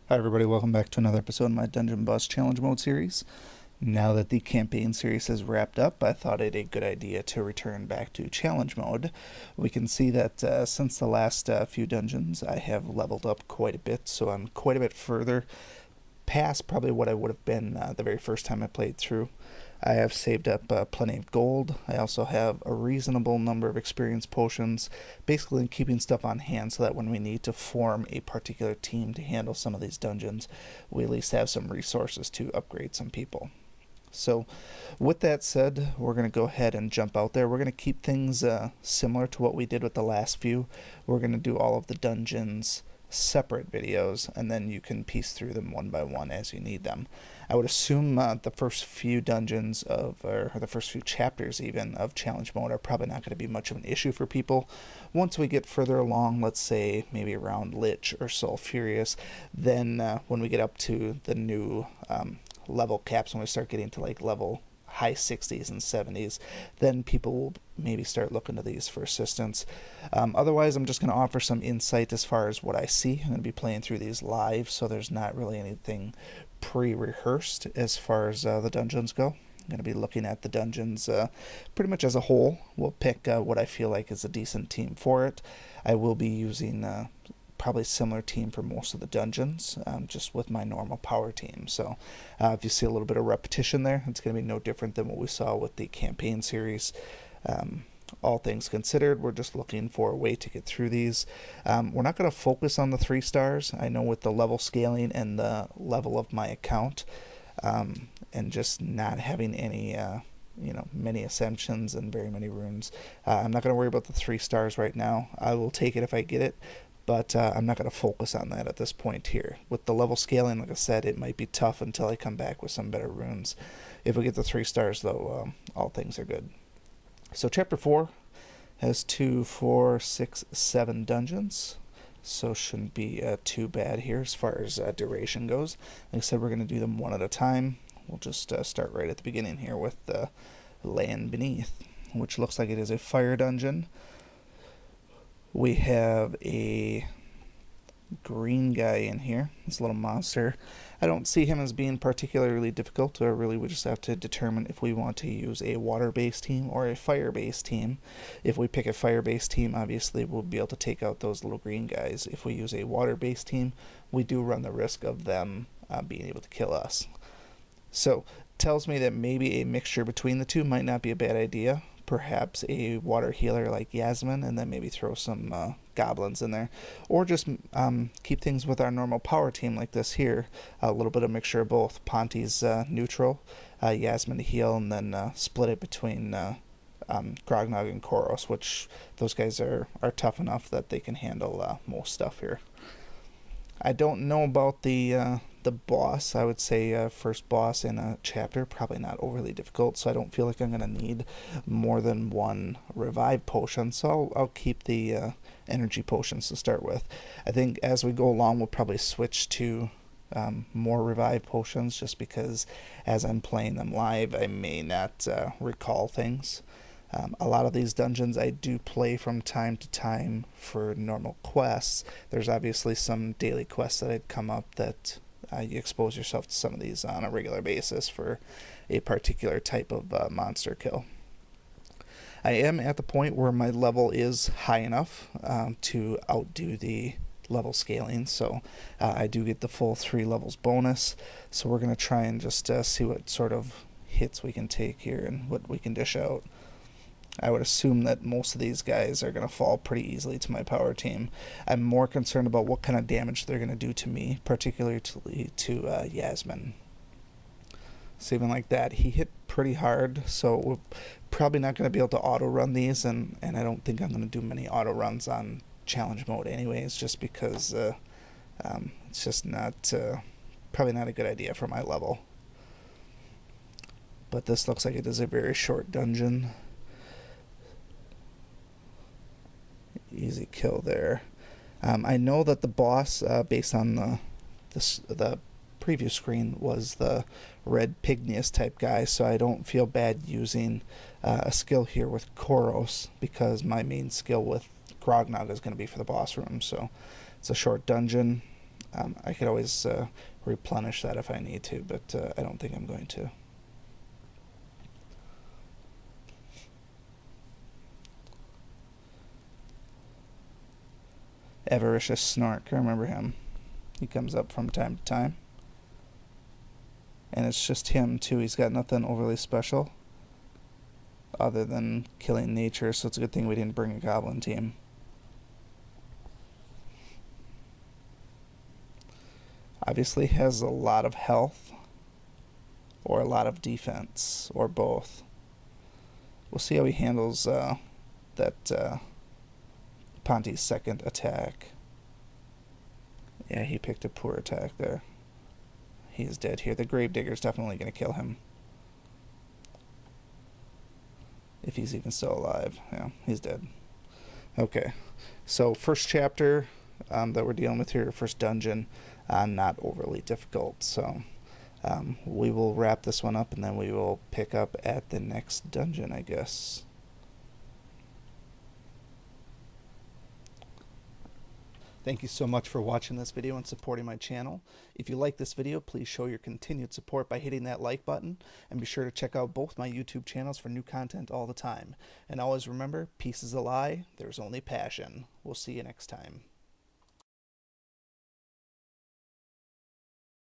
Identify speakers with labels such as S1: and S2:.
S1: Hi everybody, welcome back to another episode of my Dungeon Boss Challenge Mode series. Now that the campaign series has wrapped up, I thought it a good idea to return back to Challenge Mode. We can see that since the last few dungeons, I have leveled up quite a bit, so I'm quite a bit further past probably what I would have been the very first time I played through. I have saved up plenty of gold. I also have a reasonable number of experience potions, basically keeping stuff on hand so that when we need to form a particular team to handle some of these dungeons, we at least have some resources to upgrade some people. So with that said, we're going to go ahead and jump out there. We're going to keep things similar to what we did with the last few. We're going to do all of the dungeons separate videos, and then you can piece through them one by one as you need them. I would assume the first few dungeons or the first few chapters even of challenge mode are probably not going to be much of an issue for people. Once we get further along, let's say maybe around Lich or Sulfurious, then when we get up to the new level caps, when we start getting to like level high 60s and 70s, then people will maybe start looking to these for assistance. Otherwise, I'm just going to offer some insight as far as what I see. I'm going to be playing through these live, so there's not really anything pre-rehearsed as far as the dungeons go. I'm going to be looking at the dungeons pretty much as a whole. We'll pick what I feel like is a decent team for it. I will be using probably similar team for most of the dungeons, just with my normal power team. So if you see a little bit of repetition there, it's going to be no different than what we saw with the campaign series. All things considered, we're just looking for a way to get through these. We're not going to focus on the 3 stars. I know with the level scaling and the level of my account, and just not having any many ascensions and very many runes, I'm not going to worry about the 3 stars right now. I will take it if I get it, but I'm not going to focus on that at this point here. With the level scaling, like I said, it might be tough until I come back with some better runes. If we get the 3 stars, though, all things are good. So Chapter 4 has 2, 4, 6, 7 dungeons, so shouldn't be too bad here as far as duration goes. Like I said, we're going to do them one at a time. We'll just start right at the beginning here with the Land Beneath, which looks like it is a fire dungeon. We have a green guy in here, this little monster. I don't see him as being particularly difficult, or really we just have to determine if we want to use a water-based team or a fire-based team. If we pick a fire-based team, obviously we'll be able to take out those little green guys. If we use a water-based team, we do run the risk of them being able to kill us. So, tells me that maybe a mixture between the two might not be a bad idea. Perhaps a water healer like Yasmin, and then maybe throw some goblins in there, or just keep things with our normal power team like this here. A little bit of mixture of both. Ponti's neutral, Yasmin to heal, and then split it between Grognog and Koros, which those guys are tough enough that they can handle most stuff here. I don't know about the boss. I would say first boss in a chapter, probably not overly difficult, so I don't feel like I'm going to need more than 1 revive potion, so I'll keep the energy potions to start with. I think as we go along, we'll probably switch to more revive potions, just because as I'm playing them live, I may not recall things. A lot of these dungeons I do play from time to time for normal quests. There's obviously some daily quests that had come up that you expose yourself to some of these on a regular basis for a particular type of monster kill. I am at the point where my level is high enough to outdo the level scaling, so I do get the full 3 levels bonus. So we're going to try and just see what sort of hits we can take here and what we can dish out. I would assume that most of these guys are going to fall pretty easily to my power team. I'm more concerned about what kind of damage they're going to do to me, particularly to Yasmin. So even like that, he hit pretty hard, so we're probably not going to be able to auto-run these, and I don't think I'm going to do many auto-runs on challenge mode anyways, just because it's just not probably not a good idea for my level. But this looks like it is a very short dungeon. Easy kill there. I know that the boss, based on the preview screen, was the red Pygneus type guy, so I don't feel bad using a skill here with Koros, because my main skill with Grognog is going to be for the boss room. So it's a short dungeon. I could always replenish that if I need to, but I don't think I'm going to. Avaricious Snork, I remember him. He comes up from time to time. And it's just him, too. He's got nothing overly special other than killing nature, so it's a good thing we didn't bring a goblin team. Obviously has a lot of health or a lot of defense, or both. We'll see how he handles that Ponti's second attack. Yeah, he picked a poor attack there. He is dead here. The Gravedigger's definitely going to kill him. If he's even still alive. Yeah, he's dead. Okay, so first chapter that we're dealing with here, first dungeon, not overly difficult. So we will wrap this one up and then we will pick up at the next dungeon, I guess. Thank you so much for watching this video and supporting my channel. If you like this video, please show your continued support by hitting that like button, and be sure to check out both my YouTube channels for new content all the time. And always remember, peace is a lie, there's only passion. We'll see you next time.